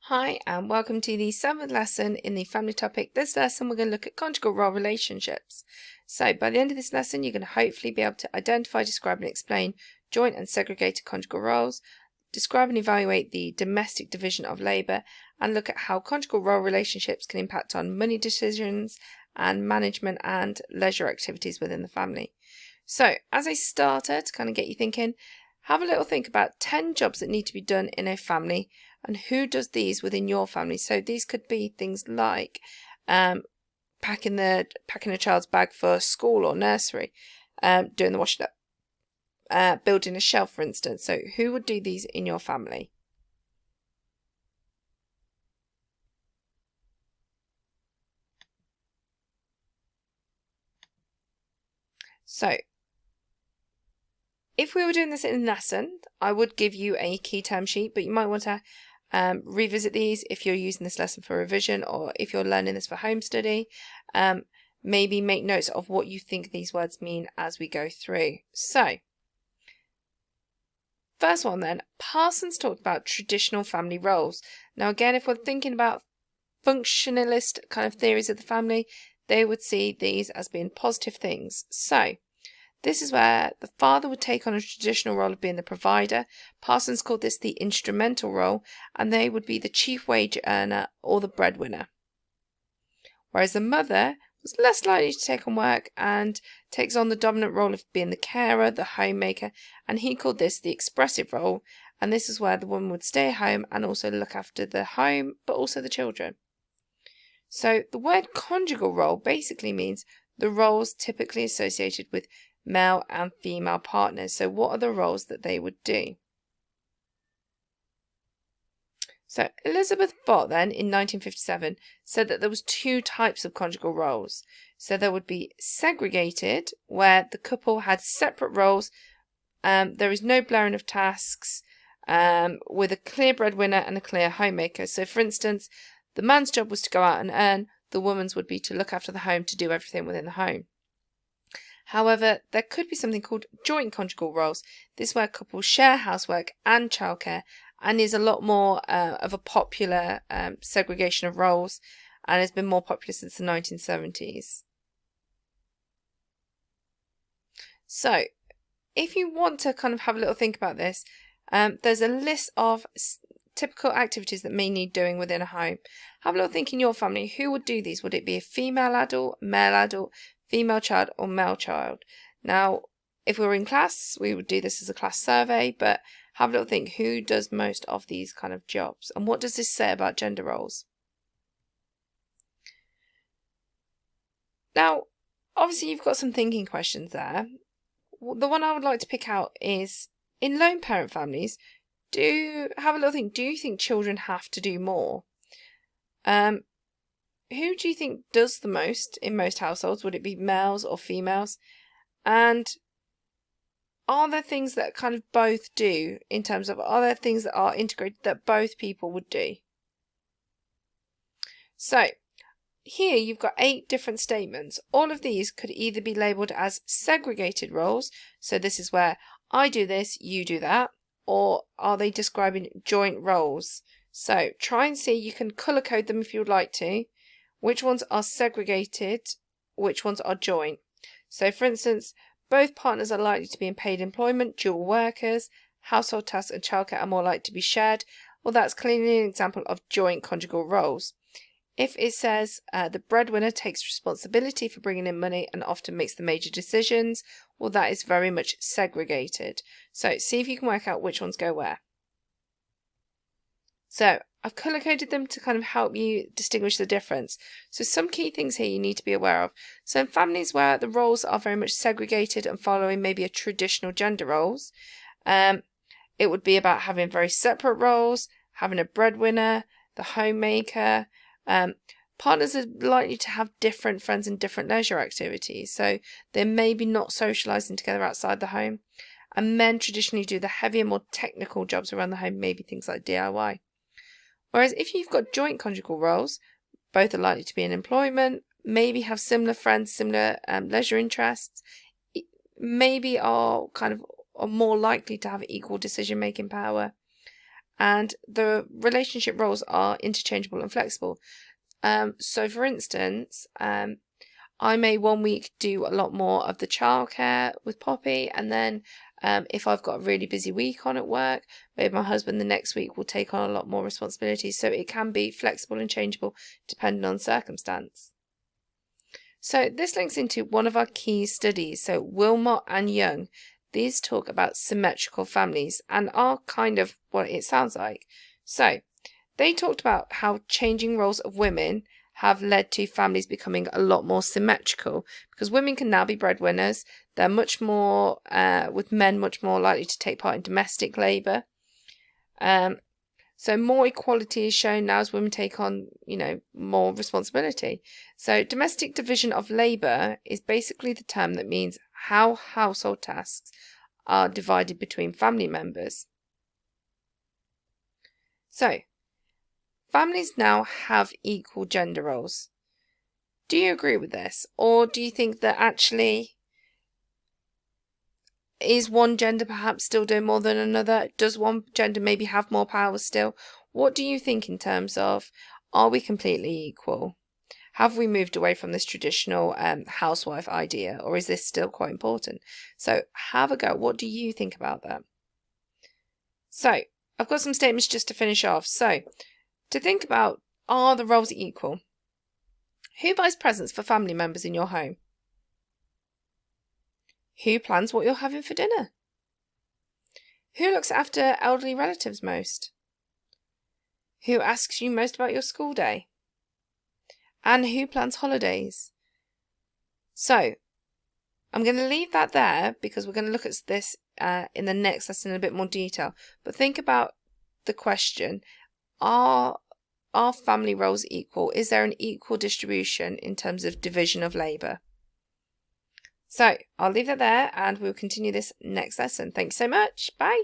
Hi, and welcome to the 7th lesson in the family topic. This lesson, we're going to look at conjugal role relationships. So, by the end of this lesson, you're going to hopefully be able to identify, describe, and explain joint and segregated conjugal roles, describe and evaluate the domestic division of labour, and look at how conjugal role relationships can impact on money decisions and management and leisure activities within the family. So, as a starter, to kind of get you thinking, have a little think about 10 jobs that need to be done in a family and who does these within your family. So these could be things like packing a child's bag for school or nursery, doing the washing up, building a shelf, for instance. So who would do these in your family? So if we were doing this in a lesson, I would give you a key term sheet, but you might want to revisit these if you're using this lesson for revision or if you're learning this for home study. Maybe make notes of what you think these words mean as we go through. So, first one then, Parsons talked about traditional family roles. Now again, if we're thinking about functionalist kind of theories of the family, they would see these as being positive things. So, this is where the father would take on a traditional role of being the provider. Parsons called this the instrumental role, and they would be the chief wage earner or the breadwinner. Whereas the mother was less likely to take on work and takes on the dominant role of being the carer, the homemaker, and he called this the expressive role, and this is where the woman would stay at home and also look after the home, but also the children. So the word conjugal role basically means the roles typically associated with male and female partners. So what are the roles that they would do? So Elizabeth Bott then in 1957 said that there was two types of conjugal roles. So there would be segregated, where the couple had separate roles. There is no blurring of tasks, with a clear breadwinner and a clear homemaker. So for instance, the man's job was to go out and earn, the woman's would be to look after the home, to do everything within the home. However, there could be something called joint conjugal roles. This is where couples share housework and childcare, and is a lot more of a popular segregation of roles, and has been more popular since the 1970s. So, if you want to kind of have a little think about this, there's a list of typical activities that may need doing within a home. Have a little think in your family. Who would do these? Would it be a female adult, male adult, female child, or male child? Now, if we were in class, we would do this as a class survey, but have a little think, who does most of these kind of jobs? And what does this say about gender roles? Now, obviously you've got some thinking questions there. The one I would like to pick out is, in lone parent families, have a little think, do you think children have to do more? Who do you think does the most in most households? Would it be males or females? And are there things that kind of both do, in terms of, are there things that are integrated that both people would do? So here you've got 8 different statements. All of these could either be labelled as segregated roles, so this is where I do this, you do that, or are they describing joint roles? So try and see, you can colour code them if you would like to. Which ones are segregated, which ones are joint. So for instance, both partners are likely to be in paid employment, dual workers, household tasks and childcare are more likely to be shared. Well, that's clearly an example of joint conjugal roles. If it says the breadwinner takes responsibility for bringing in money and often makes the major decisions, well, that is very much segregated. So see if you can work out which ones go where. So I've colour coded them to kind of help you distinguish the difference. So some key things here you need to be aware of. So in families where the roles are very much segregated and following maybe a traditional gender roles, it would be about having very separate roles, having a breadwinner, the homemaker. Partners are likely to have different friends and different leisure activities, so they're maybe not socialising together outside the home. And men traditionally do the heavier, more technical jobs around the home, maybe things like DIY. Whereas if you've got joint conjugal roles, both are likely to be in employment, maybe have similar friends, similar leisure interests, maybe are more likely to have equal decision-making power, and the relationship roles are interchangeable and flexible. So for instance, I may one week do a lot more of the childcare with Poppy, and then if I've got a really busy week on at work, maybe my husband the next week will take on a lot more responsibilities. So it can be flexible and changeable depending on circumstance. So this links into one of our key studies. So Wilmot and Young, these talk about symmetrical families and are kind of what it sounds like. So they talked about how changing roles of women have led to families becoming a lot more symmetrical, because women can now be breadwinners. They're much more, with men much more likely to take part in domestic labour. So more equality is shown now as women take on, more responsibility. So domestic division of labour is basically the term that means how household tasks are divided between family members. So families now have equal gender roles. Do you agree with this? Or do you think that actually is one gender perhaps still doing more than another? Does one gender maybe have more power still? What do you think in terms of, are we completely equal? Have we moved away from this traditional housewife idea, or is this still quite important? So have a go. What do you think about that? So I've got some statements just to finish off. So to think about, are the roles equal? Who buys presents for family members in your home? Who plans what you're having for dinner? Who looks after elderly relatives most? Who asks you most about your school day? And who plans holidays? So I'm going to leave that there because we're going to look at this in the next lesson in a bit more detail. But think about the question, are family roles equal? Is there an equal distribution in terms of division of labour? So I'll leave that there and we'll continue this next lesson. Thanks so much. Bye.